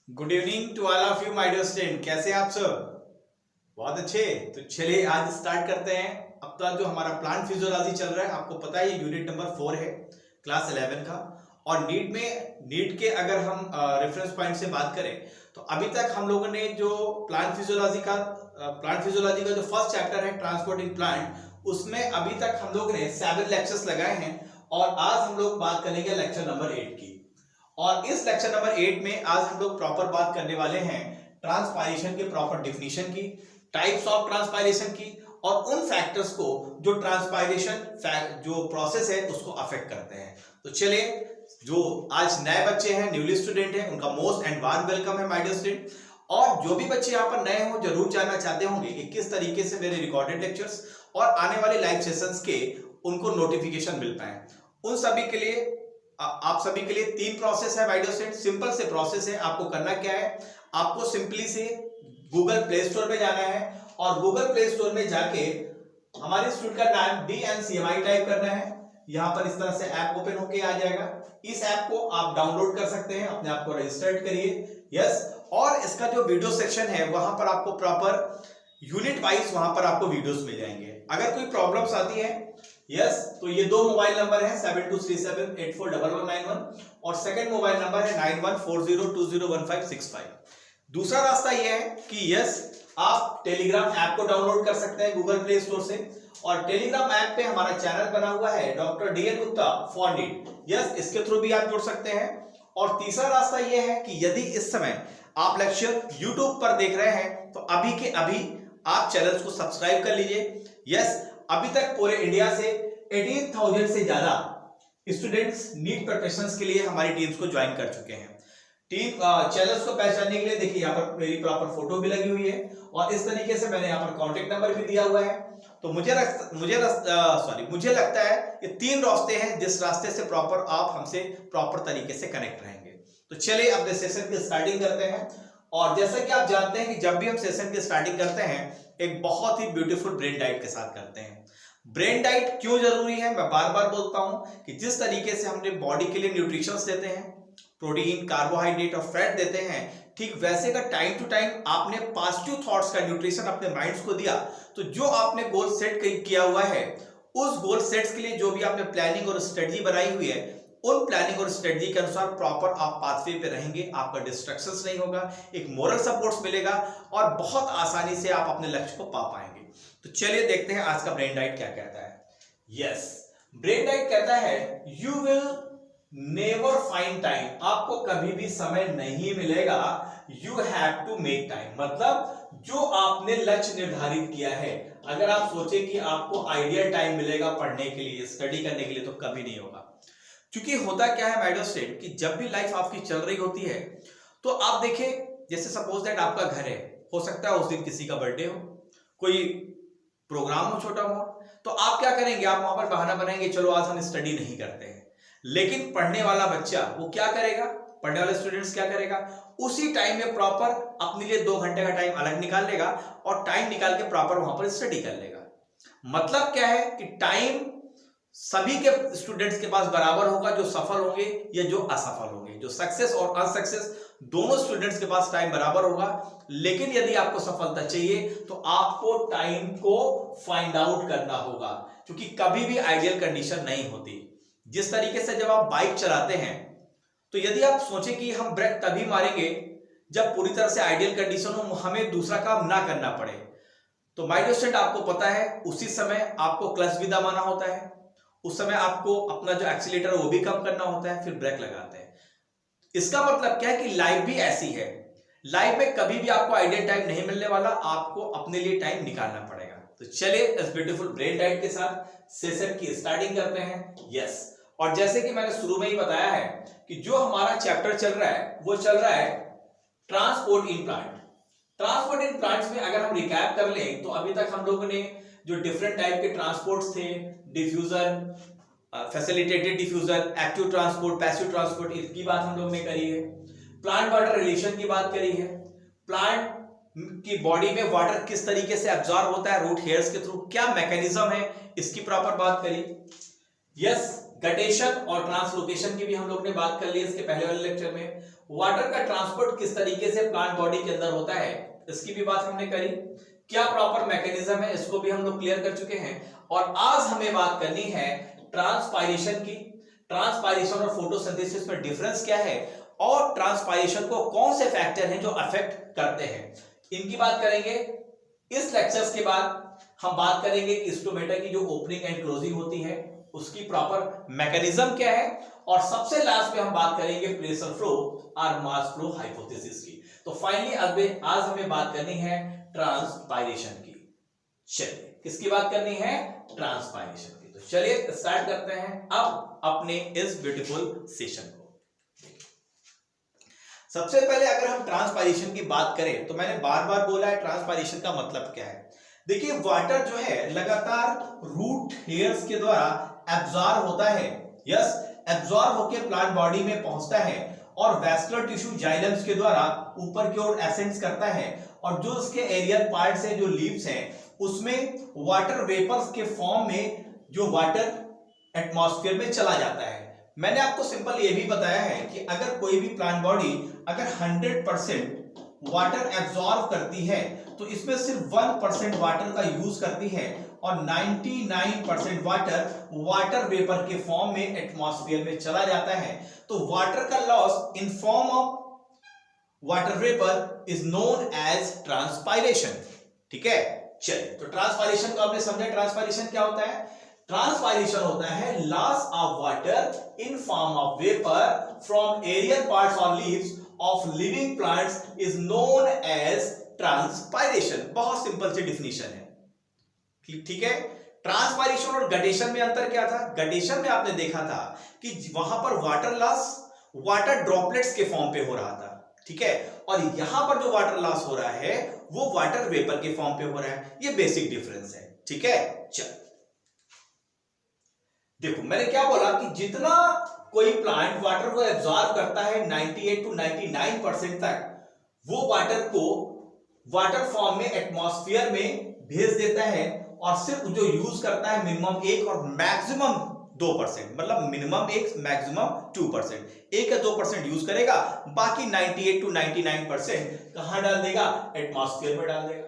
Good evening to all of you my dear student. कैसे हैं आप सब? बहुत अच्छे। तो चलिए आज स्टार्ट करते हैं। अब तक जो हमारा प्लांट फिजियोलॉजी चल रहा है, आपको पता है ये यूनिट नंबर 4 है क्लास 11 का। और नीट के अगर हम रेफरेंस पॉइंट से बात करें तो अभी तक हम लोगों ने जो प्लांट फिजियोलॉजी का जो फर्स्ट चैप्टर है ट्रांसपोर्ट इन प्लांट, उसमें अभी तक हम लोग ने 7 लेक्चर्स लगाए हैं। और आज हम लोग बात करेंगे लेक्चर नंबर 8 की। और इस लेक्चर नंबर 8 में आज हम लोग प्रॉपर बात करने वाले हैं ट्रांसपायरेशन के प्रॉपर डिफिनीशन की, टाइप्स ऑफ ट्रांसपायरेशन की, और उन फैक्टर्स को जो ट्रांसपायरेशन जो प्रोसेस है उसको अफेक्ट करते हैं। तो चलिए, जो आज नए बच्चे हैं, न्यूली स्टूडेंट हैं, उनका मोस्ट एंड वार्म वेलकम है माय डियर स्टूडेंट। और जो भी बच्चे यहाँ पर नए हो, जरूर जानना चाहते होंगे कि किस तरीके से मेरे रिकॉर्डेड लेक्चर्स और आने वाले लाइव सेशंस के उनको नोटिफिकेशन मिल पाए, उन सभी के लिए आप सभी के लिए 3 प्रोसेस है माय डियर स्टूडेंट। सिंपल से प्रोसेस है। आपको करना क्या है, आपको सिंपली से गूगल प्ले स्टोर में जाना है और गूगल प्ले स्टोर में जाके हमारे इंस्टीट्यूट का नाम DNCMI टाइप करना है। यहां पर इस तरह से ऐप ओपन होके आ जाएगा। इस ऐप को आप डाउनलोड कर सकते हैं, अपने आप को रजिस्टर्ड करिए। यस, और इसका जो वीडियो सेक्शन है वहां पर आपको प्रॉपर यूनिट वाइज वहां पर आपको वीडियोस मिल जाएंगे। अगर कोई प्रॉब्लम्स आती है, यस, तो ये 2 मोबाइल नंबर है 7237841191 और सेकंड मोबाइल नंबर है 9140201565। दूसरा रास्ता ये है कि यस, आप टेलीग्राम ऐप को डाउनलोड कर सकते हैं गूगल प्ले स्टोर से। और टेलीग्राम ऐप पे हमारा चैनल बना हुआ है doctor DN Gupta for NEET. Yes, इसके थ्रू भी आप जुड़ सकते हैं। और तीसरा रास्ता ये है कि यदि इस समय आप लेक्चर यूट्यूब पर देख रहे हैं तो अभी के अभी आप चैनल को सब्सक्राइब कर लीजिए। यस, अभी तक पूरे इंडिया से 18,000 से ज्यादा स्टूडेंट्स नीट प्रिपरेशंस के लिए हमारी टीम्स को ज्वाइन कर चुके हैं। टीम चैनल्स को पहचानने के लिए देखिए यहाँ पर मेरी प्रॉपर फोटो भी लगी हुई है और इस तरीके से मैंने यहाँ पर कांटेक्ट नंबर भी दिया हुआ है। तो मुझे लगता है कि 3 रास्ते हैं जिस रास्ते से प्रॉपर आप हमसे प्रॉपर तरीके से कनेक्ट रहेंगे। तो चलिए अपने सेशन की स्टार्टिंग करते हैं। और जैसा कि आप जानते हैं कि जब भी हम सेशन की स्टार्टिंग करते हैं एक बहुत ही ब्यूटीफुल ब्रेन डाइट के साथ करते हैं। ब्रेन डाइट क्यों जरूरी है, मैं बार बार बोलता हूं कि जिस तरीके से हमने बॉडी के लिए न्यूट्रिशंस देते हैं, प्रोटीन, कार्बोहाइड्रेट और फैट देते हैं, ठीक वैसे का टाइम टू टाइम आपने पॉजिटिव थॉट्स का न्यूट्रिशन अपने माइंड्स को दिया तो जो आपने गोल सेट किया हुआ है, उस गोल सेट्स के लिए जो भी आपने प्लानिंग और स्ट्रेटजी बनाई हुई है, उन प्लानिंग और स्ट्रेटजी के अनुसार प्रॉपर आप पाथवे पे रहेंगे, आपका डिस्ट्रैक्शंस नहीं होगा, एक मोरल सपोर्ट्स मिलेगा और बहुत आसानी से आप अपने लक्ष्य को पा पाएंगे। तो चलिए देखते हैं आज का ब्रेन डाइट क्या कहता है। यस, ब्रेन डाइट कहता है you will never find time, आपको कभी भी समय नहीं मिलेगा। You have to make time, मतलब जो आपने लक्ष्य निर्धारित किया है, अगर आप सोचे कि आपको आइडियल टाइम मिलेगा पढ़ने के लिए, स्टडी करने के लिए, तो कभी नहीं होगा। क्योंकि होता क्या है माय डियर स्टूडेंट कि जब भी लाइफ आपकी चल रही होती है तो आप देखें, जैसे सपोज दैट आपका घर है, हो सकता है उस दिन किसी का बर्थडे हो, कोई प्रोग्राम हो छोटा मोटा, तो आप क्या करेंगे, आप वहां पर बहाना बनाएंगे, चलो आज हम स्टडी नहीं करते हैं। लेकिन पढ़ने वाला बच्चा वो क्या करेगा, पढ़ने वाले स्टूडेंट्स क्या करेगा, उसी टाइम में प्रॉपर अपने लिए 2 घंटे का टाइम अलग निकाल लेगा और टाइम निकाल के प्रॉपर वहां पर स्टडी कर लेगा। मतलब क्या है कि टाइम सभी के स्टूडेंट्स के पास बराबर होगा, जो सफल होंगे या जो असफल होंगे, जो सक्सेस और अनसक्सेस दोनों स्टूडेंट्स के पास टाइम बराबर होगा। लेकिन यदि आपको सफलता चाहिए तो आपको टाइम को फाइंड आउट करना होगा, क्योंकि कभी भी आइडियल कंडीशन नहीं होती। जिस तरीके से जब आप बाइक चलाते हैं तो यदि आप सोचें कि हम ब्रेक तभी मारेंगे जब पूरी तरह से आइडियल कंडीशन हो, हमें दूसरा काम ना करना पड़े, तो माय डियर स्टूडेंट आपको पता है उसी समय आपको क्लच भी दबाना होता है, उस समय आपको अपना जो एक्सीलेटर है वो भी कम करना होता है, फिर ब्रेक लगाते हैं। इसका मतलब क्या है कि लाइफ भी ऐसी है, लाइफ में कभी भी आपको आइडियल टाइम नहीं मिलने वाला, आपको अपने लिए टाइम निकालना पड़ेगा। तो चलिए इस ब्यूटीफुल ब्रेन डाइट के साथ सेशन की स्टार्टिंग करते हैं। यस, और जैसे कि मैंने शुरू में ही बताया है कि जो हमारा चैप्टर चल रहा है वो चल रहा है transport in plant. Transport in plants में अगर हम रिकैप कर लें तो अभी तक हम लोगों ने जो डिफरेंट टाइप के ट्रांसपोर्ट्स थे, diffusion, facilitated diffusion, active transport, passive transport, इसकी बात हम लोग ने करी है। प्लांट वाटर रिलेशन की बात करी है। प्लांट की बॉडी में वाटर किस तरीके से एब्जॉर्ब होता है रूट हेयर्स के थ्रू, क्या मैकेनिज्म है, इसकी प्रॉपर बात करी। यस, गटेशन और ट्रांसलोकेशन की भी हम लोग ने बात कर ली इसके पहले वाले लेक्चर में। वाटर का ट्रांसपोर्ट किस तरीके से प्लांट बॉडी के अंदर होता है इसकी भी बात हमने करी। क्या प्रॉपर मैकेनिज्म है इसको भी हम लोग क्लियर कर चुके हैं। और आज हमें बात करनी है ट्रांसपायरेशन की। ट्रांसपायरेशन और फोटोसिंथेसिस में डिफरेंस क्या है और ट्रांसपायरेशन को कौन से फैक्टर हैं जो अफेक्ट करते हैं, इनकी बात करेंगे। इस लेक्चर्स के बाद हम बात करेंगे कि स्टोमेटा की जो ओपनिंग एंड क्लोजिंग होती है उसकी प्रॉपर मैकेनिज्म क्या है, और सबसे लास्ट में हम बात करेंगे प्रेशर फ्लो और मास फ्लो हाइपोथेसिस की। तो फाइनली आज हमें बात करनी है ट्रांसपायरेशन की। चलिए किसकी बात करनी है, ट्रांसपायरेशन की। तो चलिए स्टार्ट करते हैं अब अपने इस ब्यूटीफुल सेशन को। सबसे पहले अगर हम ट्रांसपायरेशन की बात करें तो मैंने बार बार बोला है ट्रांसपायरेशन का मतलब क्या है। देखिए वाटर जो है लगातार रूट हेयर्स के द्वारा एब्जॉर्ब होता है, यस एब्जॉर्ब होकर प्लांट बॉडी में पहुंचता है और वैस्कुलर टिश्यू जाइलम्स के द्वारा ऊपर की ओर एसेंड्स करता है, और जो उसके एरियल पार्ट्स है जो लीव्स हैं उसमें वाटर वेपर्स के फॉर्म में जो वाटर एटमॉस्फेयर में चला जाता है। मैंने आपको सिंपल ये भी बताया है कि अगर कोई भी प्लांट बॉडी अगर 100% वाटर एब्जॉर्ब करती है तो इसमें सिर्फ 1% वाटर का यूज करती है और 99% वाटर वेपर के फॉर्म में एटमॉस्फेयर में चला जाता है। तो वाटर का loss in form of water vapour is known as transpiration. ठीक है, चलिए तो ट्रांसपायरेशन को आपने समझा। ट्रांसपायरेशन क्या होता है, ट्रांसपायरेशन होता है loss of water in form of vapour from aerial parts और leaves of living plants is known as transpiration. बहुत सिंपल सी डिफिनीशन है, ठीक है। ट्रांसपायरेशन और गटेशन में अंतर क्या था, गटेशन में आपने देखा था कि वहां पर वाटर लॉस वाटर ड्रॉपलेट्स के फॉर्म पे हो रहा था, ठीक है, और यहां पर जो वाटर लॉस हो रहा है वो वाटर वेपर के फॉर्म पे हो रहा है। ये बेसिक डिफरेंस है, ठीक है। चल देखो मैंने क्या बोला कि जितना कोई प्लांट वाटर को एब्जॉर्ब करता है 98 to 99% तक, वो वाटर को वाटर फॉर्म में एटमॉस्फेयर में भेज देता है, और सिर्फ जो यूज करता है मिनिमम 1 और मैक्सिमम 2%, मतलब मिनिमम 1 मैक्सिमम 2%, 1 या 2% यूज करेगा, बाकी 98 to 99% कहां डाल देगा, एटमॉस्फेयर में डाल देगा।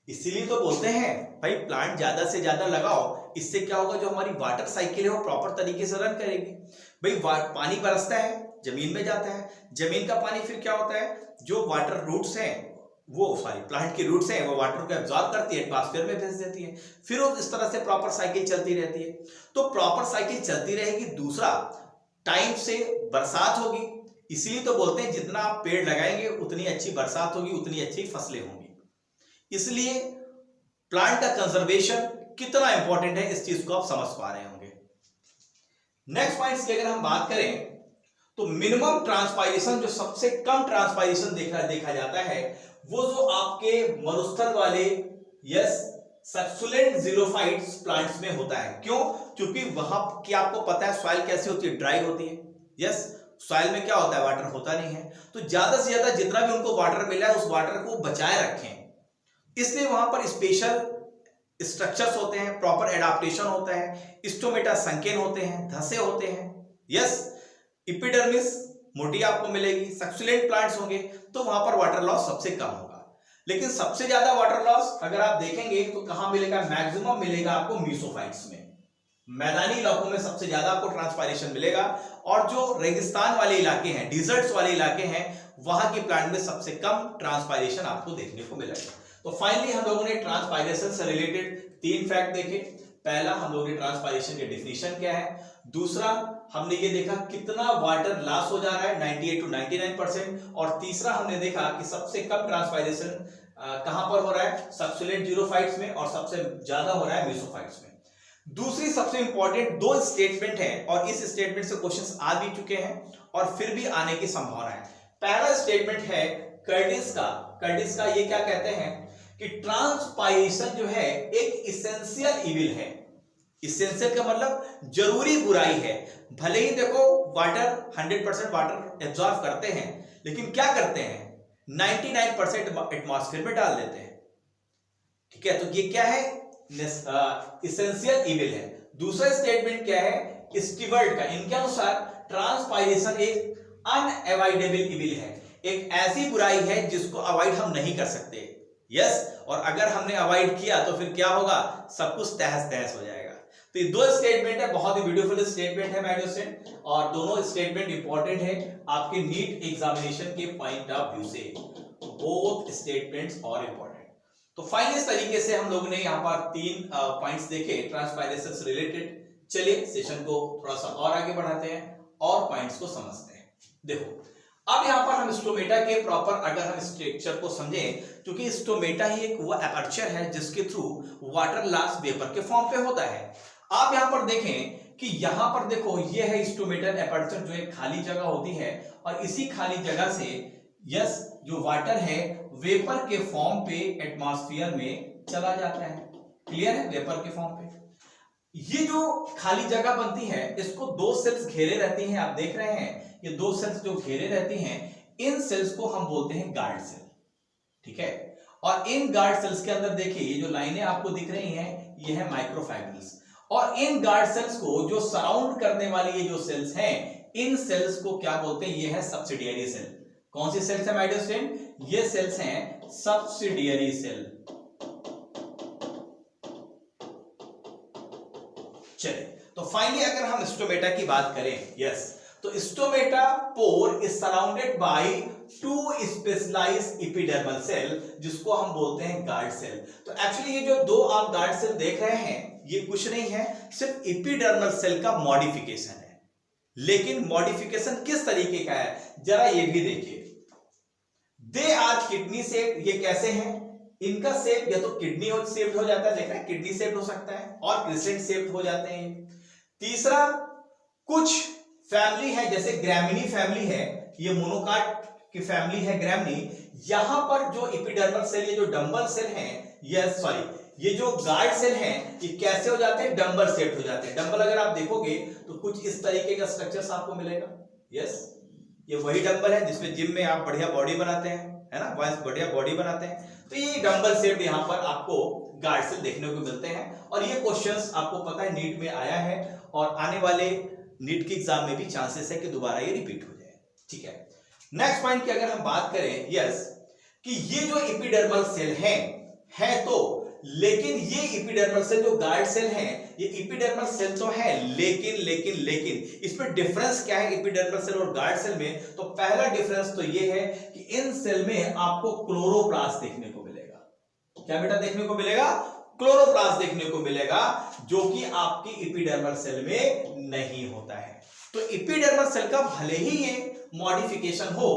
इसीलिए तो बोलते हैं भाई प्लांट ज्यादा से ज्यादा लगाओ, इससे क्या होगा जो हमारी वाटर साइकिल है वो प्रॉपर तरीके से रन करेगी। भाई पानी बरसता है जमीन में जाता है, जमीन का पानी फिर क्या होता है, जो वाटर रूट्स हैं वो प्लांट की रूट्स हैं वो वाटर को एब्जॉर्ब करती है, एटमॉस्फेयर में भेज देती है, फिर वो इस तरह से प्रॉपर साइकिल चलती रहती है। तो प्रॉपर साइकिल चलती रहेगी। दूसरा, टाइम से बरसात होगी, इसलिए तो बोलते हैं जितना आप पेड़ लगाएंगे उतनी अच्छी बरसात होगी, उतनी अच्छी फसलें होंगी। इसलिए प्लांट का कंजर्वेशन कितना इंपॉर्टेंट है इस चीज को आप समझ पा रहे होंगे। नेक्स्ट पॉइंट्स की अगर हम बात करें तो मिनिमम ट्रांसपायरेशन, जो सबसे कम ट्रांसपायरेशन देखा जाता है वो जो आपके मरुस्थल वाले यस सक्सुलेंट ज़ीरोफाइट्स प्लांट्स में होता है। क्यों, क्योंकि वहां की आपको पता है सॉइल कैसी होती है, ड्राई होती है। यस सॉइल में क्या होता है, वाटर होता नहीं है, तो ज्यादा से ज्यादा जितना भी उनको वाटर मिला है उस वाटर को बचाए रखें। इसलिए वहां पर स्पेशल स्ट्रक्चर्स होते हैं, प्रॉपर एडाप्टेशन होता है, स्टोमेटा संकेन होते हैं, धसे होते हैं। यस एपिडर्मिस मोटी आपको मिलेगी, सक्सुलेंट प्लांट्स होंगे, तो वहां पर वाटर लॉस सबसे कम होगा। लेकिन सबसे ज्यादा वाटर लॉस अगर आप देखेंगे तो कहां मिलेगा, मैक्सिमम मिलेगा आपको मीसोफाइट्स में। मैदानी इलाकों में सबसे ज्यादा आपको ट्रांसपायरेशन मिलेगा, और जो रेगिस्तान वाले इलाके हैं, डिजर्ट्स वाले इलाके हैं, वहां की प्लांट में सबसे कम ट्रांसपायरेशन आपको देखने को मिलेगा। तो फाइनली हम लोगों ने ट्रांसपायरेशन से रिलेटेड 3 फैक्ट देखे। पहला, हम लोगों ने ट्रांसपायरेशन की डेफिनेशन क्या है। दूसरा, हमने ये देखा कितना वाटर लॉस हो जा रहा है 98 to 99%। और तीसरा हमने देखा कि सबसे कम ट्रांसपायरेशन कहां पर हो रहा है, सक्सुलेंट ज़ीरोफाइट्स में, और सबसे ज्यादा हो रहा है मेसोफाइट्स में। दूसरी सबसे इंपॉर्टेंट 2 स्टेटमेंट है, और इस स्टेटमेंट से क्वेश्चंस आ भी चुके हैं और फिर भी आने की संभावना है। पहला स्टेटमेंट है कर्टिस का ये क्या कहते हैं कि ट्रांसपायरेशन जो है एक इसेंशियल इविल है। इसेंशियल का मतलब जरूरी बुराई है। भले ही देखो वाटर 100% वाटर एब्जॉर्ब करते हैं, लेकिन क्या करते हैं 99% एटमॉस्फेयर में डाल देते हैं। ठीक है, तो ये क्या है, इसेंशियल इविल है। दूसरा स्टेटमेंट क्या है स्टीवर्ट का, इनके अनुसार ट्रांसपायरेशन एक अनअवॉइडेबल इविल है, एक ऐसी बुराई है जिसको अवॉइड हम नहीं कर सकते। यस, और अगर हमने अवॉइड किया तो फिर क्या होगा, सब कुछ तहस तहस हो जाएगा। तो ये दो स्टेटमेंट है, बहुत ही ब्यूटीफुल स्टेटमेंट है माय डियर स्टूडेंट, और दोनों स्टेटमेंट इंपॉर्टेंट है आपके नीट एग्जामिनेशन के पॉइंट ऑफ व्यू से, बोथ स्टेटमेंट्स आर इंपॉर्टेंट। तो फाइन, इस तरीके से हम लोगों ने यहाँ पर 3 पॉइंट्स देखे ट्रांसपायरेशन से रिलेटेड। चलिए सेशन को थोड़ा सा और आगे बढ़ाते हैं और पॉइंट्स को समझते हैं। देखो अब यहाँ पर हम स्टोमेटा के प्रॉपर अगर हम स्ट्रक्चर को समझें, क्योंकि स्टोमेटा ही एक वो एपर्चर है जिसके थ्रू वाटर लॉस वेपर के फॉर्म पे होता है। आप यहाँ पर देखें कि यहाँ पर देखो ये है स्टोमेटल एपर्चर, जो एक खाली जगह होती है, और इसी खाली जगह से यस जो वाटर है वेपर के फॉर्म पे एटमॉस्फेयर में चला जाता है। क्लियर है, वेपर के फॉर्म पे ये जो खाली जगह बनती है इसको 2 सेल्स घेरे रहती हैं। आप देख रहे हैं ये 2 सेल्स जो घेरे रहती हैं, इन सेल्स को हम बोलते हैं गार्ड सेल। ठीक है, और इन गार्ड सेल्स के अंदर देखिए ये जो लाइनें आपको दिख रही हैं ये है माइक्रोफाइब्रिल्स, और इन गार्ड सेल्स को जो सराउंड करने वाली ये जो सेल्स हैं, इन सेल्स को क्या बोलते हैं, ये है सब्सिडियरी सेल। कौन सी सेल्स है माय डियर स्टूडेंट, ये सेल्स हैं सब्सिडियरी सेल। चलिए, तो फाइनली अगर हम स्टोमेटा की बात करें, यस, तो stomata pore is surrounded by 2 specialised epidermal cell, जिसको हम बोलते हैं गार्ड सेल। तो एक्चुअली ये जो 2 आप गार्ड सेल देख रहे हैं ये कुछ नहीं है, सिर्फ एपिडर्मल सेल का मॉडिफिकेशन है। लेकिन मॉडिफिकेशन किस तरीके का है जरा ये भी देखिए। दे आर किडनी शेप, ये कैसे हैं, इनका शेप या तो किडनी शेप्ड हो जाता है, देख रहे हैं किडनी शेप्ड हो सकता है, और क्रिसेंट शेप्ड हो जाते हैं। तीसरा, कुछ फैमिली है जैसे ग्रैमिनी फैमिली है, ये मोनोकाट की फैमिली है ग्रैमिनी। यहां पर जो एपिडर्मल सेल, ये जो डंबल सेल हैं, ये जो गार्ड सेल हैं, ये कैसे हो जाते हैं, डंबल शेप्ड हो जाते हैं। डंबल अगर आप देखोगे तो कुछ इस तरीके का स्ट्रक्चर आपको मिलेगा। यस, ये वही डंबल है जिसमें जिम में आप बढ़िया बॉडी बनाते हैं, है ना, बॉयज बढ़िया बॉडी बनाते हैं। तो ये डंबल शेप यहाँ पर आपको गार्ड सेल देखने को मिलते हैं, और ये क्वेश्चंस आपको पता है नीट में आया है, और आने वाले नीट के एग्जाम में भी चांसेस है कि दोबारा ये रिपीट हो जाए। ठीक है, नेक्स्ट पॉइंट की अगर हम बात करें, यस, कि ये जो एपिडर्मल सेल है तो, लेकिन ये एपिडर्मल सेल जो गार्ड सेल हैं, ये एपिडर्मल सेल तो है, लेकिन इसमें डिफरेंस क्या है एपिडर्मल सेल और गार्ड सेल में। तो पहला डिफरेंस तो ये है कि इन सेल में आपको क्लोरोप्लास्ट देखने को मिलेगा। क्या बेटा देखने को मिलेगा, क्लोरोप्लास्ट देखने को मिलेगा, जो कि आपकी एपिडर्मल सेल में नहीं होता है। तो एपिडर्मल सेल का भले ही ये मॉडिफिकेशन हो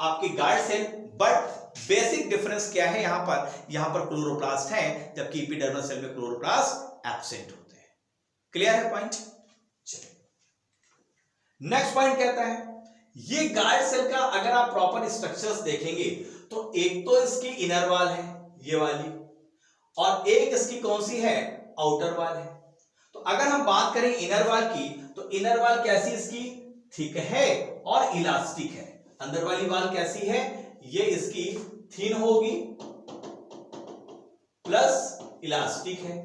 आपके guard cell, but basic difference क्या है, यहां पर क्लोरोप्लास्ट है, जबकि एपिडर्मल सेल में क्लोरोप्लास्ट एब्सेंट होते हैं। क्लियर है पॉइंट। चलिए, नेक्स्ट पॉइंट कहता है ये गार्ड सेल का अगर आप प्रॉपर स्ट्रक्चर्स देखेंगे तो एक तो इसकी इनर वॉल है ये वाली, और एक इसकी कौन सी है, आउटर वॉल है। तो अगर हम बात करें इनर वॉल की, तो इनर वॉल कैसी इसकी, थिक है और इलास्टिक है। अंदर वाली वॉल कैसी है, ये इसकी थिन होगी प्लस इलास्टिक है,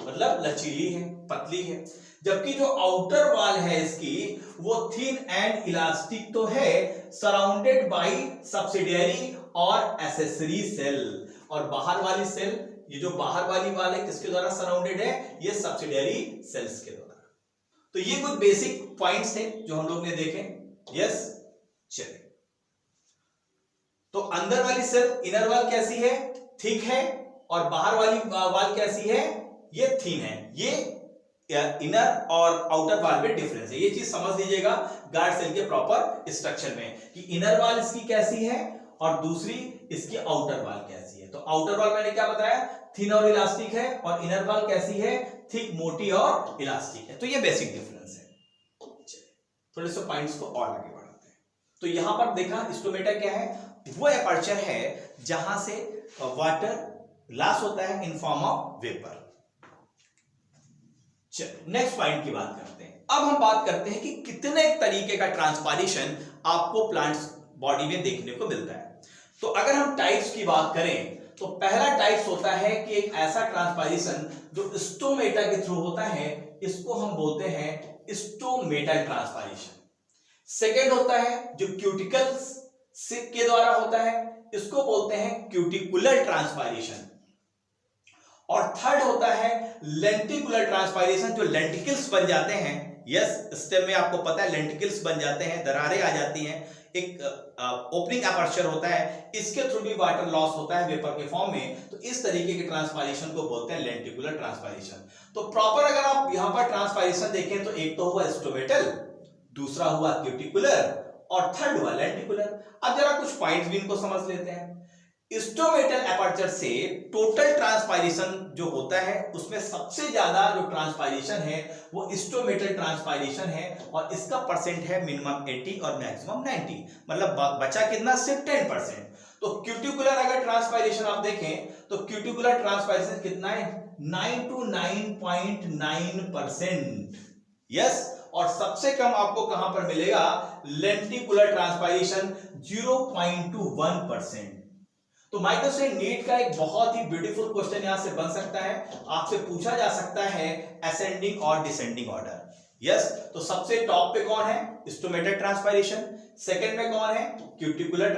मतलब लचीली है, पतली है। जबकि जो आउटर वॉल है इसकी वो थिन एंड इलास्टिक तो है, सराउंडेड बाय सब्सिडियरी और एसेसरी सेल। और बाहर वाली सेल, ये जो बाहर वाली वॉल है किसके द्वारा सराउंडेड है, ये सब्सिडियरी सेल्स के द्वारा। तो ये कुछ बेसिक पॉइंट्स थे जो हम लोग ने देखे। यस, चलिए, तो अंदर वाली सेल इनर वॉल कैसी है, थिक है, और बाहर वाली वॉल कैसी है, ये थिन है। ये इनर और आउटर वॉल में डिफरेंस है, ये चीज समझ लीजिएगा गार्ड सेल के प्रॉपर स्ट्रक्चर में, कि इनर वॉल इसकी कैसी है और दूसरी इसकी आउटर वॉल कैसी है। तो आउटर वॉल मैंने क्या बताया, थिन और इलास्टिक है, और इनर वॉल कैसी है, थिक, मोटी और इलास्टिक है। तो ये बेसिक डिफरेंस है। थोड़े से पॉइंट्स को और आगे बढ़ाते हैं। तो यहां पर देखा स्टोमेटा क्या है, वो एपर्चर है जहां से वाटर लॉस होता है इन form of vapour. Next point की बात करते हैं। अब हम बात करते हैं कि कितने तरीके का ट्रांसपायरेशन आपको प्लांट्स बॉडी में देखने को मिलता है। तो अगर हम टाइप्स की बात करें तो पहला टाइप्स होता है कि एक ऐसा ट्रांसपायरेशन जो स्टोमेटा के थ्रू होता है, इसको हम बोलते हैं स्टोमेटल ट्रांसपायरेशन। सेकेंड होता है जो क्यूटिकल्स के द्वारा होता है, इसको बोलते हैं क्यूटिकुलर ट्रांसपायरेशन। और थर्ड होता है लेंटिकुलर ट्रांसपायरेशन, जो लेंटिकल्स बन जाते हैं। यस, स्टेम में आपको पता है लेंटिकल्स बन जाते हैं, दरारें आ जाती हैं, एक ओपनिंग अपर्चर होता है, इसके थ्रू भी वाटर लॉस होता है वेपर के फॉर्म में। तो इस तरीके के ट्रांसपायरेशन को बोलते हैं लेंटिकुलर ट्रांसपायरेशन। तो प्रॉपर अगर आप यहां पर ट्रांसपायरेशन देखें तो एक तो हुआ स्टोमेटल, दूसरा हुआ क्यूटिकुलर और थर्ड हुआ लेंटिकुलर। अब जरा कुछ पॉइंट्स भी इनको समझ लेते हैं। स्टोमेटल अपर्चर से टोटल ट्रांसपायरेशन जो होता है उसमें सबसे ज्यादा जो ट्रांसपायरेशन है वो स्टोमेटल ट्रांसपायरेशन है, और इसका परसेंट है मिनिमम 80 और मैक्सिमम 90, मतलब बचा कितना, सिर्फ 10%। तो क्यूटिकुलर अगर ट्रांसपायरेशन आप देखें तो क्यूटिकुलर ट्रांसपायरेशन कितना है, 9 to 9.9%। यस, और सबसे कम आपको कहां पर मिलेगा, लेंटिकुलर ट्रांसपायरेशन 0.1%। तो माइक्रो से नीट का एक बहुत ही ब्यूटीफुल क्वेश्चन यहां से बन सकता है, आपसे पूछा जा सकता है असेंडिंग और डिसेंडिंग ऑर्डर। यस, तो सबसे टॉप पे कौन है, स्टोमेटल ट्रांसपायरेशन, सेकंड में कौन है, क्यूटिकुलर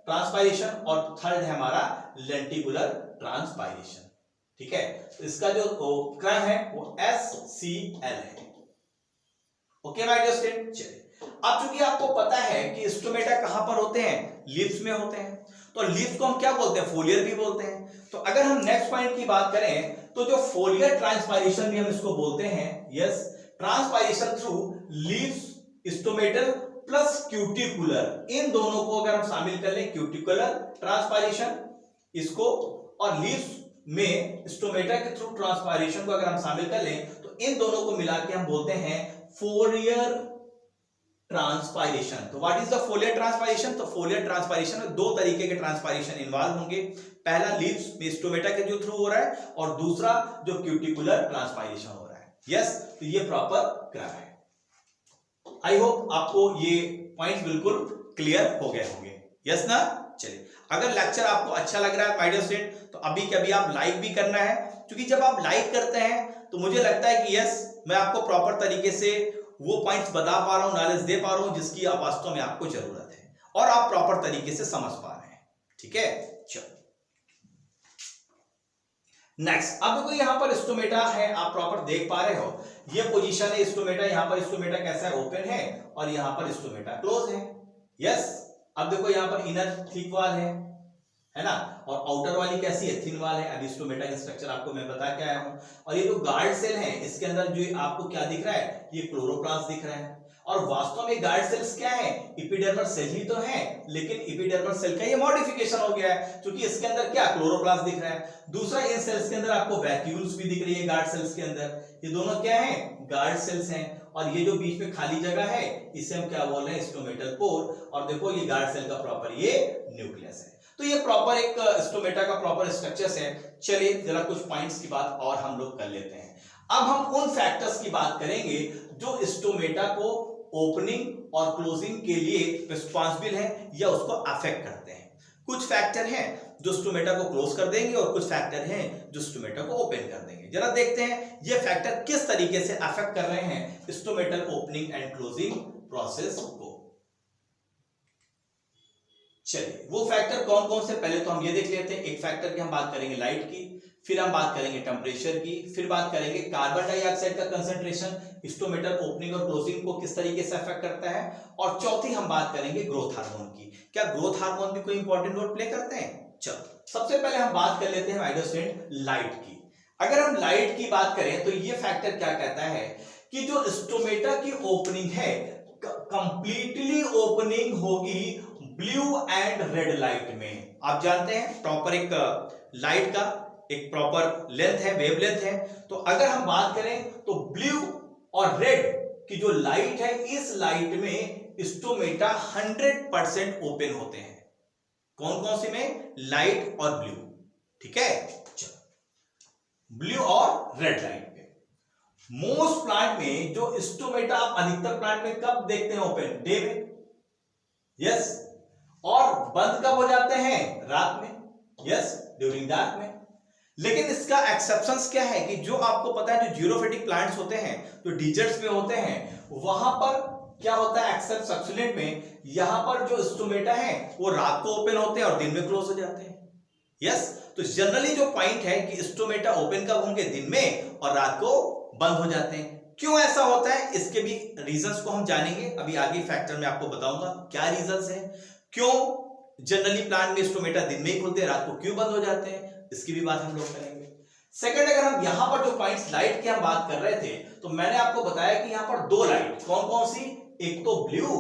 ट्रांसपायरेशन, और थर्ड है हमारा लेंटिकुलर ट्रांसपायरेशन। ठीक है, तो इसका जो क्रम है वो SCL है। ओके माय डियर स्टूडेंट, चलिए अब चूंकि आपको पता है कि स्टोमेटा कहां पर होते हैं, लीव्स में होते हैं, तो लीव्स को हम क्या बोलते हैं, फोलियर भी बोलते हैं। तो अगर हम नेक्स्ट पॉइंट की बात करें तो जो फोलियर ट्रांसपायरेशन भी हम इसको बोलते हैं। Yes, transpiration through leaves, stomatal plus cuticular, इन दोनों को अगर हम शामिल कर लें, क्यूटिकुलर ट्रांसपायरेशन इसको, और लीव्स में स्टोमेटा के थ्रू ट्रांसपायरेशन को अगर हम शामिल कर लें तो इन दोनों को मिला के हम बोलते हैं फोलियर ट्रांसपायरेशन। तो व्हाट इज द फोलियर ट्रांसपायरेशन, तो फोलियर ट्रांसपायरेशन में दो तरीके के ट्रांसपायरेशन इन्वॉल्व होंगे, पहला लीव्स में स्टोमेटा के जो थ्रू हो रहा है, और दूसरा जो क्यूटिकुलर ट्रांसपायरेशन हो रहा है। यस, तो ये प्रॉपर क्रम है। आई होप आपको ये पॉइंट बिल्कुल क्लियर हो गए होंगे। यस ना, चलिए अगर लेक्चर आपको अच्छा लग रहा है माय डियर स्टूडेंट तो अभी कभी आप लाइक भी करना है, क्योंकि जब आप लाइक करते हैं तो मुझे लगता है कि यस मैं आपको प्रॉपर तरीके से वो पॉइंट्स बता पा रहा हूं, नॉलेज दे पा रहा हूं जिसकी वास्तव में आपको जरूरत है, और आप प्रॉपर तरीके से समझ पा रहे हैं। ठीक है, चलो नेक्स्ट। अब देखो यहां पर स्टोमेटा है, आप प्रॉपर देख पा रहे हो, ये पोजीशन है स्टोमेटा, यहां पर स्टोमेटा कैसा है, ओपन है, और यहां पर स्टोमेटा क्लोज है। यस, अब देखो यहां पर इनर थिक वॉल है ना, और आउटर वाली कैसी है, थिन वॉल है। अभी स्टोमेटा का स्ट्रक्चर आपको मैं बता के आया हूं, और ये जो गार्ड सेल है इसके अंदर जो आपको क्या दिख रहा है, ये क्लोरोप्लास्ट दिख रहा है। और वास्तव में गार्ड सेल्स क्या है, एपिडर्मल सेल ही तो है, लेकिन एपिडर्मल सेल का ये मॉडिफिकेशन हो गया है, क्योंकि इसके अंदर क्या क्लोरोप्लास्ट दिख रहा है। दूसरा, इन सेल्स के अंदर आपको वैक्यूल्स भी दिख रही है गार्ड सेल्स के अंदर, ये दोनों क्या है, गार्ड सेल्स हैं। और ये जो बीच में खाली जगह है इसे हम क्या बोल रहे हैं, स्टोमेटल पोर। और देखो ये गार्ड सेल का प्रॉपर ये न्यूक्लियस है। तो ये प्रॉपर एक स्टोमेटा का प्रॉपर स्ट्रक्चर है। चलिए जरा कुछ पॉइंट्स की बात और हम लोग कर लेते हैं। अब हम उन फैक्टर्स की बात करेंगे जो स्टोमेटा को ओपनिंग और क्लोजिंग के लिए रिस्पॉन्सिबल है या उसको अफेक्ट करते हैं। कुछ फैक्टर हैं जो स्टोमेटा को क्लोज कर देंगे और कुछ फैक्टर हैं जो स्टोमेटा को ओपन कर देंगे। जरा देखते हैं ये फैक्टर किस तरीके से अफेक्ट कर रहे हैं stomatal opening and closing process को। चलिए वो फैक्टर कौन कौन से, पहले तो हम ये देख लेते हैं। एक फैक्टर की हम बात करेंगे लाइट की, फिर हम बात करेंगे टेम्परेचर की, फिर बात करेंगे कार्बन डाइऑक्साइड का कंसंट्रेशन स्टोमेटल ओपनिंग और क्लोजिंग को किस तरीके से अफेक्ट करता है, और चौथी हम बात करेंगे ग्रोथ हार्मोन की। क्या ग्रोथ हार्मोन भी कोई इंपॉर्टेंट रोल प्ले करते हैं? चलो सबसे पहले हम बात कर लेते हैं माय डियर स्टूडेंट लाइट की। अगर हम लाइट की बात करें तो ये फैक्टर क्या कहता है कि जो स्टोमेटा की ओपनिंग है कंप्लीटली ओपनिंग होगी ब्लू एंड रेड लाइट में। आप जानते हैं प्रॉपर एक लाइट का एक प्रॉपर लेंथ है, वेवलेंथ है। तो अगर हम बात करें तो ब्लू और रेड की जो लाइट है, इस लाइट में स्टोमेटा 100% ओपन होते हैं। कौन कौन सी में? लाइट और ब्लू। ठीक है, चलो ब्लू और रेड लाइट पे। मोस्ट प्लांट में जो स्टोमेटा आप अधिकतर प्लांट में कब देखते हैं ओपन? डे में। यस, और बंद कब हो जाते हैं? रात में। यस, ड्यूरिंग डार्क में। लेकिन इसका एक्सेप्शंस क्या है कि जो आपको पता है जो जीरोफिटिक प्लांट्स होते हैं, जो डिजर्ट्स में होते हैं, वहां पर क्या होता है एक्सेप्ट सक्यूलेंट में, यहां पर जो स्टोमेटा है वो रात को ओपन होते हैं और दिन में क्लोज हो जाते हैं। यस, तो जनरली जो पॉइंट है कि स्टोमेटा ओपन कब होंगे, दिन में, और रात को बंद हो जाते हैं। क्यों ऐसा होता है, इसके भी रीजंस को हम जानेंगे अभी आगे फैक्टर में आपको बताऊंगा क्या रीजंस है, क्यों जनरली प्लांट में स्टोमेटा दिन में ही खुलते हैं, रात को क्यों बंद हो जाते हैं, इसकी भी बात हम लोग करेंगे। सेकंड, अगर हम यहां पर जो पॉइंट्स लाइट की हम बात कर रहे थे, तो मैंने आपको बताया कि यहां पर दो लाइट, कौन कौन सी, एक तो ब्लू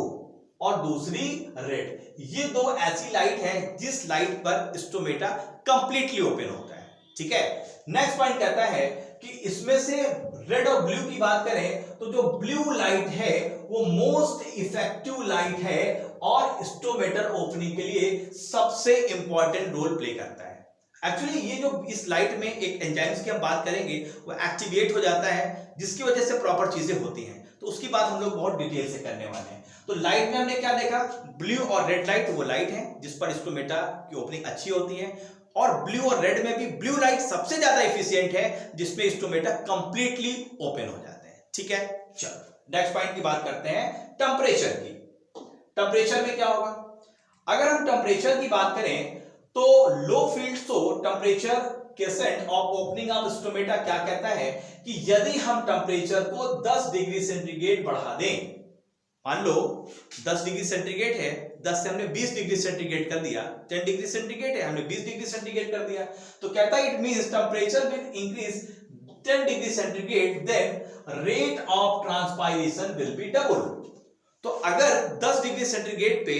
और दूसरी रेड। ये दो ऐसी लाइट है जिस लाइट पर स्टोमेटा कंप्लीटली ओपन होता है। ठीक है, नेक्स्ट पॉइंट कहता है कि इसमें से रेड और ब्लू की बात करें तो जो ब्लू लाइट है वो मोस्ट इफेक्टिव लाइट है और स्टोमेटर ओपनिंग के लिए सबसे इंपॉर्टेंट रोल प्ले करता है। एक्चुअली ये जो इस लाइट में एक एंजाइम्स की हम बात करेंगे वो एक्टिवेट हो जाता है, जिसकी वजह से प्रॉपर चीजें होती हैं, तो उसकी बात हम लोग बहुत डिटेल से करने वाले हैं। तो लाइट में हमने क्या देखा, ब्लू और रेड लाइट वो लाइट है जिस पर स्टोमेटा की ओपनिंग अच्छी होती है, और ब्लू और रेड में भी ब्लू लाइट सबसे ज्यादा एफिशिएंट है जिसमें स्टोमेटा कंप्लीटली ओपन हो जाते हैं। ठीक है, चलो नेक्स्ट पॉइंट की बात करते हैं टेम्परेचर की। टेम्परेचर में क्या होगा, अगर हम टेम्परेचर की बात करें तो low field so temperature question of opening of stomata क्या कहता है कि यदि हम टेम्परेचर को 10 डिग्री सेंटीग्रेड बढ़ा दें, मान लो 10 डिग्री सेंटीग्रेड है, 10 से हमने 20 डिग्री सेंटीग्रेड कर दिया, 10 डिग्री सेंटीग्रेड है, हमने 20 डिग्री सेंटीग्रेड कर दिया, तो कहता है it means temperature will increase 10 degree centigrade, then rate of transpiration will be double. तो अगर 10 डिग्री सेंटीग्रेड पे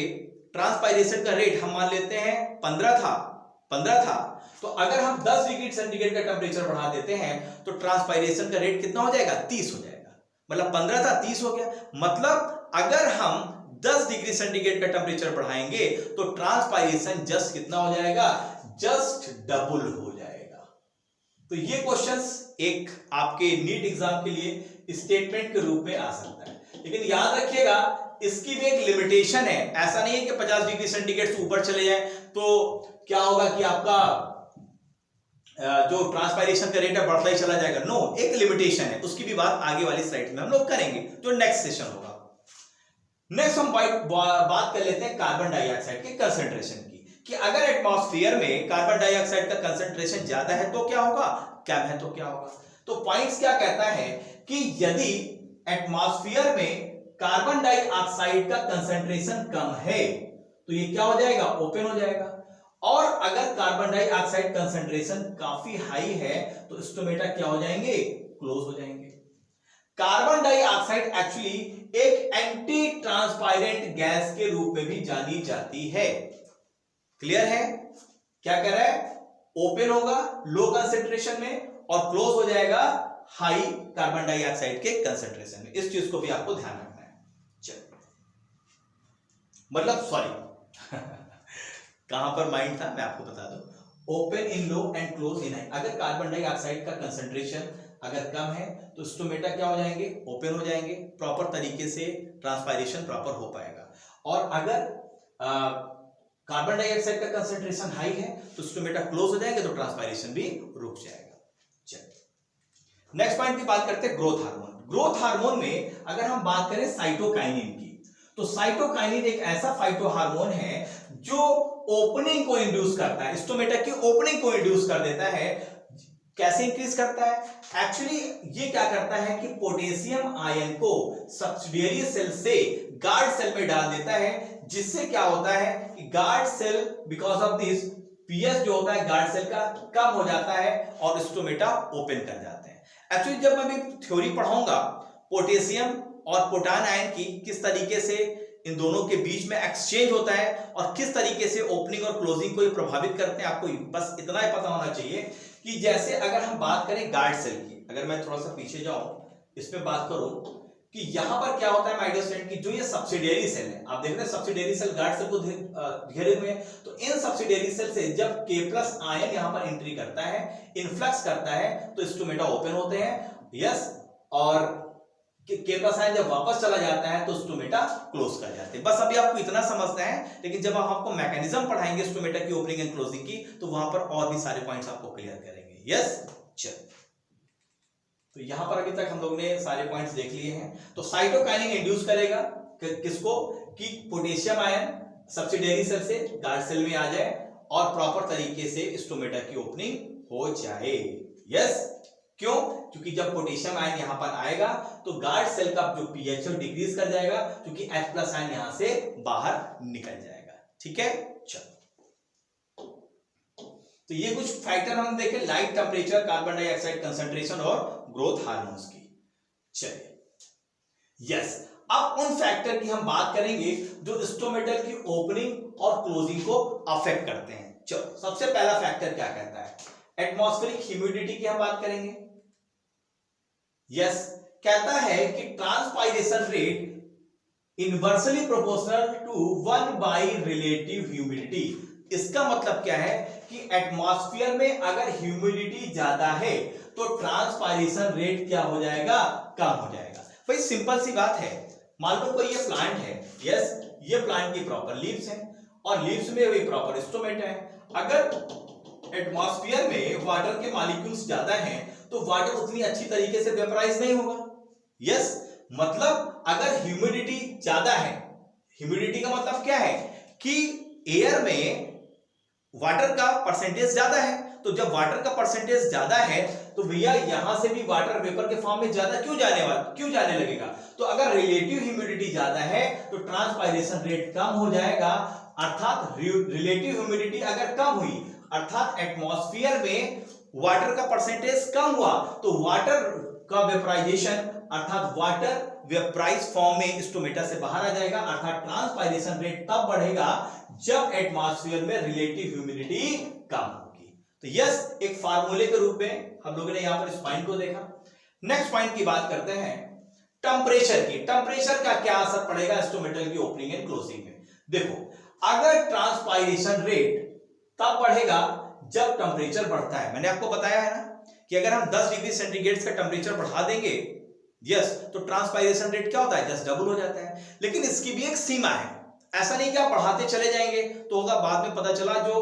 ट्रांसपायरेशन का रेट हम मान लेते हैं 15 था, तो अगर हम 10 डिग्री सेंटीग्रेड का टेम्परेचर बढ़ा देते हैं तो ट्रांसपायरेशन का रेट कितना हो जाएगा, 30 हो जाएगा। मतलब 15 था 30 हो गया, मतलब अगर हम 10 डिग्री सेंटीग्रेड का टेम्परेचर बढ़ाएंगे तो ट्रांसपायरेशन जस्ट कितना हो जाएगा, जस्ट डबल हो जाएगा। तो ये क्वेश्चंस एक आपके नीट एग्जाम के लिए स्टेटमेंट के रूप में आ सकता है, लेकिन याद रखिएगा इसकी भी एक लिमिटेशन है। ऐसा नहीं है कि 50 डिग्री सेंटीग्रेड से ऊपर चले जाए तो क्या होगा कि आपका जो ट्रांसपायरेशन का रेट है बढ़ता ही चला जाएगा। नो, एक लिमिटेशन है, उसकी भी बात आगे वाली स्लाइड में हम लोग करेंगे जो नेक्स्ट सेशन होगा। नेक्स्ट हम बात कर लेते हैं कार्बन डाइऑक्साइड के कंसंट्रेशन की, कि अगर एटमॉस्फेयर में कार्बन डाइऑक्साइड का कंसंट्रेशन ज्यादा है तो क्या होगा, कम है तो क्या होगा। तो पॉइंट्स क्या कहता है कि यदि एटमॉस्फेयर में कार्बन डाइऑक्साइड का कंसंट्रेशन कम है तो ये क्या हो जाएगा, ओपन हो जाएगा, और अगर कार्बन डाइऑक्साइड कंसंट्रेशन काफी हाई है तो स्टोमेटा क्या हो जाएंगे, क्लोज हो जाएंगे। कार्बन डाइऑक्साइड एक्चुअली एक एंटी ट्रांसपायरेंट गैस के रूप में भी जानी जाती है। क्लियर है, क्या कह रहा है, ओपन होगा लो कंसंट्रेशन में और क्लोज हो जाएगा हाई कार्बन डाइऑक्साइड के कंसंट्रेशन में। इस चीज को भी आपको ध्यान रखना है। चलिए, मतलब सॉरी कहां पर माइंड था मैं आपको बता दूं, open in low and close in high. अगर कार्बन डाइऑक्साइड का कंसंट्रेशन अगर कम है तो स्टोमेटा क्या हो जाएंगे, ओपन हो जाएंगे, प्रॉपर तरीके से ट्रांसपायरेशन प्रॉपर हो पाएगा। और अगर कार्बन डाइऑक्साइड का कंसंट्रेशन हाई है तो स्टोमेटा क्लोज हो जाएंगे तो ट्रांसपायरेशन भी रुक जाएगा। चलिए नेक्स्ट पॉइंट की बात करते हैं ग्रोथ हार्मोन। ग्रोथ हार्मोन में अगर हम बात करें साइटोकाइनिन की, तो साइटोकाइनिन एक ऐसा फाइटो हार्मोन है जो ओपनिंग को इंड्यूस करता है, स्टोमेटा की ओपनिंग को इंड्यूस कर देता है। कैसे इंक्रीज करता है, एक्चुअली ये क्या करता है कि पोटेशियम आयन को सब्सिडियरी सेल से गार्ड सेल में डाल देता है, जिससे क्या होता है कि guard cell because of this pH जो होता है गार्ड सेल का कम हो जाता है और स्टोमेटा ओपन कर जाते हैं। एक्चुअली जब मैं थ्योरी पढ़ाऊंगा पोटेशियम और पोटान आयन की किस तरीके से इन दोनों के बीच में एक्सचेंज होता है और किस तरीके से ओपनिंग और क्लोजिंग को प्रभावित करते हैं, आपको बस इतना ही पता होना चाहिए कि जैसे अगर हम बात करें गार्ड सेल की, अगर मैं थोड़ा सा पीछे जाऊं इसमें बात करूं कि यहां पर क्या होता है माय डियर स्टूडेंट की जो ये सब्सिडियरी सेल है, आप देख रहे हैं सब्सिडियरी सेल गार्ड सेल को घेरे हुए हैं, तो इन सब्सिडियरी सेल से जब K+ आयन यहां पर एंट्री करता है, इन्फ्लक्स करता है तो स्टोमेटा ओपन होते हैं, यस, और K+ आयन जब वापस चला जाता है तो स्टोमेटा क्लोज कर जाते हैं। बस अभी आपको इतना समझना है, लेकिन जब हम आपको मैकेनिज्म पढ़ाएंगे स्टोमेटा की ओपनिंग एंड क्लोजिंग की तो वहां पर और भी सारे पॉइंट्स आपको क्लियर करेंगे। यस। चल, तो यहां पर अभी तक हम लोग ने सारे पॉइंट्स देख लिए हैं। तो साइटोकाइनिन इंड्यूस करेगा किसको, कि पोटेशियम आयन सब्सिडियरी सेल से गार्ड सेल में आ जाए और प्रॉपर तरीके से स्टोमेटा की ओपनिंग हो जाए। यस, क्यों, क्योंकि जब पोटेशियम आयन यहां पर आएगा तो गार्ड सेल का जो पीएच है डिक्रीज कर जाएगा, क्योंकि H+ आयन यहां से बाहर निकल जाएगा। ठीक है, चलो, तो ये कुछ फैक्टर हम देखें, light, temperature, carbon dioxide concentration और ग्रोथ हार्मोन्स की। चलिए, यस, अब उन फैक्टर की हम बात करेंगे जो स्टोमेटल की ओपनिंग और क्लोजिंग को अफेक्ट करते हैं। चलो, सबसे पहला फैक्टर क्या कहता है, एटमॉस्फेरिक ह्यूमिडिटी की हम बात करेंगे। यस, कहता है कि transpiration rate inversely proportional to 1 by relative humidity. इसका मतलब क्या है कि एटमॉस्फेयर में अगर ह्यूमिडिटी ज्यादा है तो ट्रांसपायरेशन रेट क्या हो जाएगा, कम हो जाएगा। भाई सिंपल सी बात है, मान लो कोई ये प्लांट है, यस, ये प्लांट की प्रॉपर लीव्स है और लीव्स में वही प्रॉपर स्टोमेटा है। अगर एटमॉस्फेयर में वाटर के मॉलिक्यूल्स ज्यादा हैं तो वाटर उतनी अच्छी तरीके से वेपराइज नहीं होगा। यस, मतलब अगर ह्यूमिडिटी ज्यादा है, ह्यूमिडिटी का मतलब क्या है कि एयर में वाटर का परसेंटेज ज्यादा है, तो जब वाटर का परसेंटेज ज्यादा है तो भैया यहां से भी वाटर वेपर के फॉर्म में ज्यादा क्यों जाने लगेगा। तो अगर रिलेटिव ह्यूमिडिटी ज्यादा है तो ट्रांसपायरेशन रेट कम हो जाएगा, अर्थात रिलेटिव ह्यूमिडिटी अगर कम हुई, अर्थात एटमॉस्फेयर में वाटर का परसेंटेज कम हुआ, तो वाटर का वेपराइजेशन अर्थात वाटर वेपराइज फॉर्म में स्टोमेटा से बाहर आ जाएगा, अर्थात ट्रांसपायरेशन रेट तब बढ़ेगा जब एटमॉस्फेयर में रिलेटिव ह्यूमिडिटी कम होगी। तो यस, एक फार्मूले के रूप में हम लोगों ने यहां पर इस पॉइंट को देखा। नेक्स्ट पॉइंट की बात करते हैं टेम्परेचर की। टेम्परेचर का क्या असर पड़ेगा स्टोमेटल की ओपनिंग एंड क्लोजिंग में। देखो, अगर ट्रांसपायरेशन रेट तब बढ़ेगा जब टेम्परेचर बढ़ता है। मैंने आपको बताया है ना कि अगर हम 10 डिग्री सेंटीग्रेड का टेम्परेचर बढ़ा देंगे, यस, तो ट्रांसपायरेशन रेट क्या होता है, जस्ट डबल हो जाता है। लेकिन इसकी भी एक सीमा है, ऐसा नहीं कि आप बढ़ाते चले जाएंगे तो होगा बाद में पता चला जो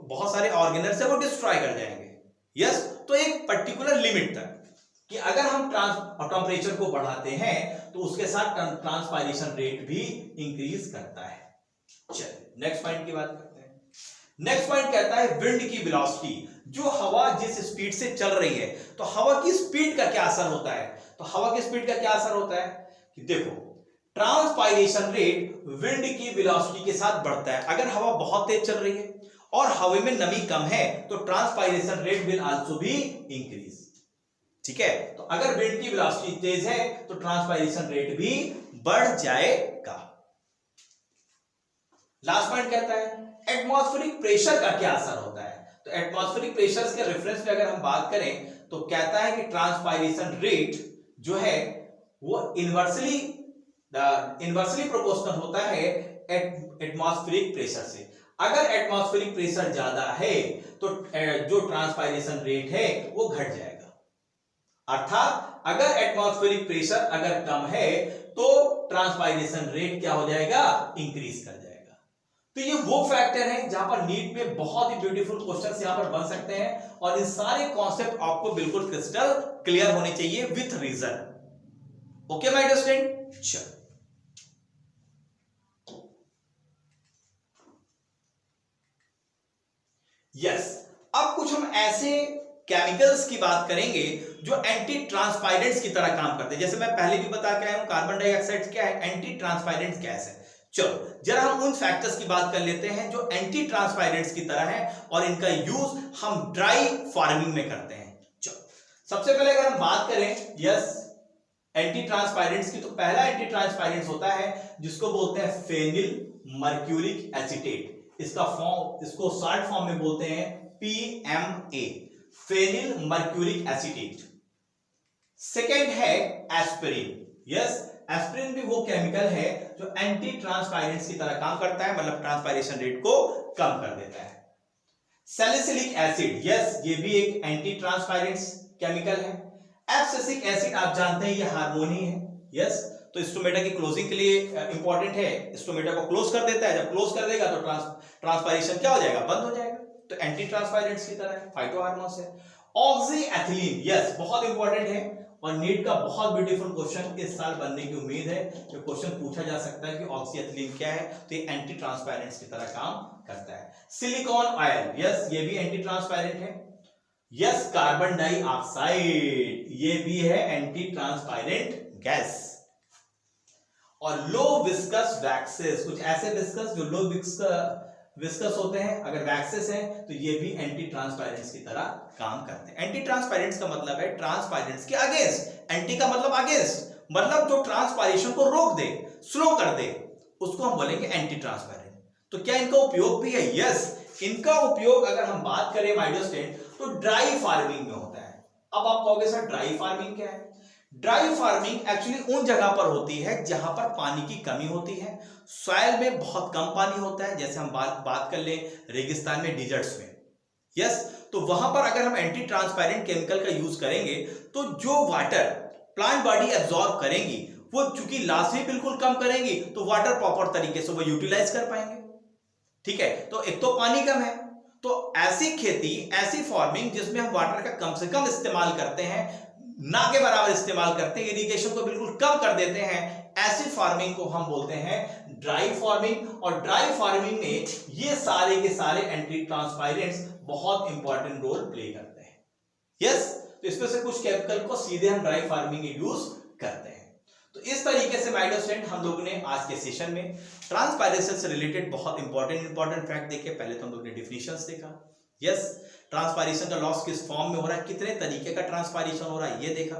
बहुत सारे ऑर्गेनल्स है वो डिस्ट्रॉय कर जाएंगे। यस, तो एक पर्टिकुलर लिमिट तक कि अगर हम टेम्परेचर को बढ़ाते हैं तो उसके साथ ट्रांसपायरेशन रेट भी इंक्रीज करता है। चलिए नेक्स्ट पॉइंट की बात करते हैं। नेक्स्ट पॉइंट कहता है विंड की वेलोसिटी, जो हवा जिस स्पीड से चल रही है, तो हवा की स्पीड का क्या असर होता है। तो हवा की स्पीड का क्या असर होता है कि देखो, ट्रांसपायरेशन रेट विंड की वेलोसिटी के साथ बढ़ता है। अगर हवा बहुत तेज चल रही है और हवा में नमी कम है तो ट्रांसपायरेशन रेट विल आल्सो भी इंक्रीज। ठीक है, तो अगर विंड की वेलोसिटी तेज है तो ट्रांसपायरेशन रेट भी बढ़ जाएगा। लास्ट पॉइंट कहता है एटमॉस्फेरिक प्रेशर का क्या असर होता है। तो एटमॉस्फेरिक प्रेशर के रेफरेंस में अगर हम बात करें तो कहता है कि ट्रांसपायरेशन रेट जो है वो इनवर्सली प्रोपोर्शनल होता है एटमॉस्फेरिक प्रेशर से। अगर एटमॉस्फेरिक प्रेशर ज्यादा है तो जो ट्रांसपायरेशन रेट है वो घट जाएगा, अर्थात अगर एटमॉस्फेरिक प्रेशर अगर कम है तो ट्रांसपायरेशन रेट क्या हो जाएगा, इंक्रीज कर जाएगा। तो ये वो फैक्टर है जहां पर नीट में बहुत ही ब्यूटीफुल क्वेश्चंस यहां पर बन सकते हैं और इन सारे कॉन्सेप्ट आपको बिल्कुल क्रिस्टल क्लियर होने चाहिए with reason. Okay my dear student, चलो यस, अब कुछ हम ऐसे केमिकल्स की बात करेंगे जो एंटी ट्रांसपायरेंट्स की तरह काम करते हैं। जैसे मैं पहले भी बता के आया हूं, कार्बन डाइऑक्साइड क्या है, एंटी ट्रांसपायरेंट गैस है। चलो जरा हम उन फैक्टर्स की बात कर लेते हैं जो एंटी ट्रांसपायरेंट्स की तरह है और इनका यूज हम ड्राई फार्मिंग में करते हैं। चलो सबसे पहले अगर हम बात करें यस एंटी ट्रांसपायरेंट्स की, तो पहला एंटी ट्रांसपायरेंट्स होता है जिसको बोलते हैं फेनिल मर्क्यूरिक एसीटेट। इसका फॉर्म, इसको शॉर्ट फॉर्म में बोलते हैं PMA, phenyl mercuric acetate. Second है एस्पिरिन। यस, एस्पिरिन भी वो केमिकल है जो एंटी ट्रांसपायरेंट्स की तरह काम करता है, मतलब ट्रांसपायरेशन रेट को कम कर देता है। सैलिसिलिक एसिड, यस, ये भी एक एंटी ट्रांसपायरेंट्स केमिकल है। एब्सिसिक एसिड आप जानते हैं ये हार्मोन ही है। यस, तो स्टोमेटा की क्लोजिंग के लिए इंपॉर्टेंट है, स्टोमेटा को क्लोज कर देता है। जब क्लोज कर देगा तो ट्रांसपायरेशन क्या हो जाएगा, बंद हो जाएगा। तो एंटी ट्रांसपायरेंट्स की तरह है, फाइटोहार्मोन्स है। ऑक्सीएथिलीन, यस, बहुत इंपॉर्टेंट है और नीट का बहुत ब्यूटीफुल क्वेश्चन इस साल बनने की उम्मीद है। जो क्वेश्चन पूछा जा सकता है कि ऑक्सीएथिलीन क्या है, तो ये एंटी ट्रांसपेरेंट्स की तरह काम करता है। सिलिकॉन ऑयल, यस, ये भी एंटी ट्रांसपेरेंट है। यस, कार्बन डाइऑक्साइड, ये भी है एंटी ट्रांसपेरेंट गैस। और लो विस्कस वैक्सेस, कुछ ऐसे विस्कस जो लो विस्कस होते हैं, अगर वैक्सेस हैं तो ये भी एंटी ट्रांसपेरेंट्स की तरह काम करते हैं। एंटी ट्रांसपेरेंट्स का मतलब है ट्रांसपेरेंट्स के अगेंस्ट, एंटी का मतलब अगेंस्ट, मतलब जो ट्रांसपायरेशन को रोक दे, स्लो कर दे, उसको हम बोलेंगे एंटी ट्रांसपेरेंट। तो क्या इनका उपयोग भी है? यस, इनका उपयोग अगर हम बात करें माय डियर स्टूडेंट, तो ड्राई फार्मिंग में होता है। अब आप कहोगे सर ड्राई फार्मिंग क्या है? ड्राई फार्मिंग एक्चुअली उन जगह पर होती है जहां पर पानी की कमी होती है, सॉइल में बहुत कम पानी होता है, जैसे हम बात कर ले रेगिस्तान में, डिजर्ट्स में, यस, तो वहां पर अगर हम एंटी ट्रांसपेरेंट केमिकल का यूज करेंगे तो जो वाटर प्लांट बॉडी एब्जॉर्ब करेंगी, वो चूंकि लॉस भी बिल्कुल कम करेंगी, तो वाटर प्रॉपर तरीके से वो यूटिलाइज कर पाएंगे। ठीक है, तो एक तो पानी कम है, तो ऐसी खेती, ऐसी फार्मिंग जिसमें हम वाटर का कम से कम इस्तेमाल करते हैं, ना के बराबर इस्तेमाल करते हैं, इरिगेशन को बिल्कुल कम कर देते हैं, ऐसी फार्मिंग को हम बोलते हैं ड्राई फार्मिंग। और ड्राई फार्मिंग में ये सारे के सारे एंटी ट्रांसपायरेंट्स बहुत इंपॉर्टेंट रोल प्ले करते हैं। यस, तो इसमें से कुछ केमिकल को सीधे हम ड्राई फार्मिंग में यूज करते हैं। तो इस तरीके से माय डियर स्टूडेंट हम लोगों ने आज के सेशन में ट्रांसपायरेशन से रिलेटेड बहुत इंपॉर्टेंट फैक्ट देखे। पहले तो हम लोग ने डिफिनेशंस देखा, यस, ट्रांसपायरेशन का लॉस किस फॉर्म में हो रहा है, कितने तरीके का ट्रांसपायरेशन हो रहा है, ये देखा।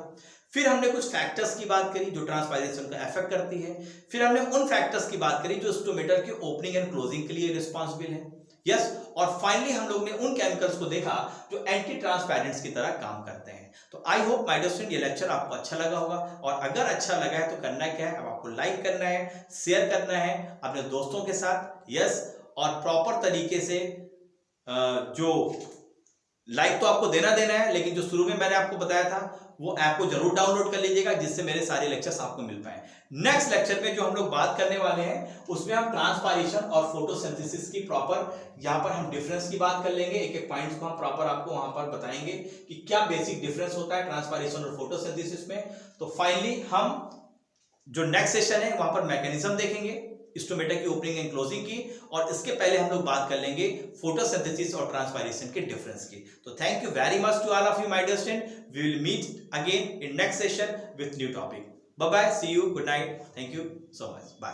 फिर हमने कुछ फैक्टर्स की बात करी जो ट्रांसपायरेशन को अफेक्ट करती है। फिर हमने उन फैक्टर्स की बात करी जो स्टोमेटर की ओपनिंग एंड क्लोजिंग के लिए रिस्पॉन्सिबल है, यस। और फाइनली हम लोग ने उन केमिकल्स को देखा जो एंटी ट्रांसपेरेंट्स की तरह काम करते हैं। तो I hope my dear student ये लेक्चर आपको अच्छा लगा होगा, और अगर अच्छा लगा है तो करना क्या है, अब आपको लाइक करना है, शेयर करना है अपने दोस्तों के साथ, यस, और प्रॉपर तरीके से जो लाइक तो आपको देना है, लेकिन जो शुरू में मैंने आपको बताया था वो ऐप को जरूर डाउनलोड कर लीजिएगा, जिससे मेरे सारे लेक्चर्स आपको मिल पाए। नेक्स्ट लेक्चर में जो हम लोग बात करने वाले हैं उसमें हम ट्रांसपायरेशन और फोटोसिंथेसिस की प्रॉपर, यहाँ पर हम डिफरेंस की बात कर लेंगे, एक एक पॉइंट्स को हम प्रॉपर आपको वहां पर बताएंगे कि क्या बेसिक डिफरेंस होता है ट्रांसपायरेशन और फोटोसिंथेसिस में। तो फाइनली हम जो नेक्स्ट सेशन है वहां पर मैकेनिज्म देखेंगे स्टोमेटा की ओपनिंग एंड क्लोजिंग की, और इसके पहले हम लोग बात कर लेंगे फोटोसिंथेसिस और ट्रांसपायरेशन के डिफरेंस की। तो thank you very much to all of you my dear student, we will meet again in next session with new topic. Bye bye, see you, good night, thank you so much, bye.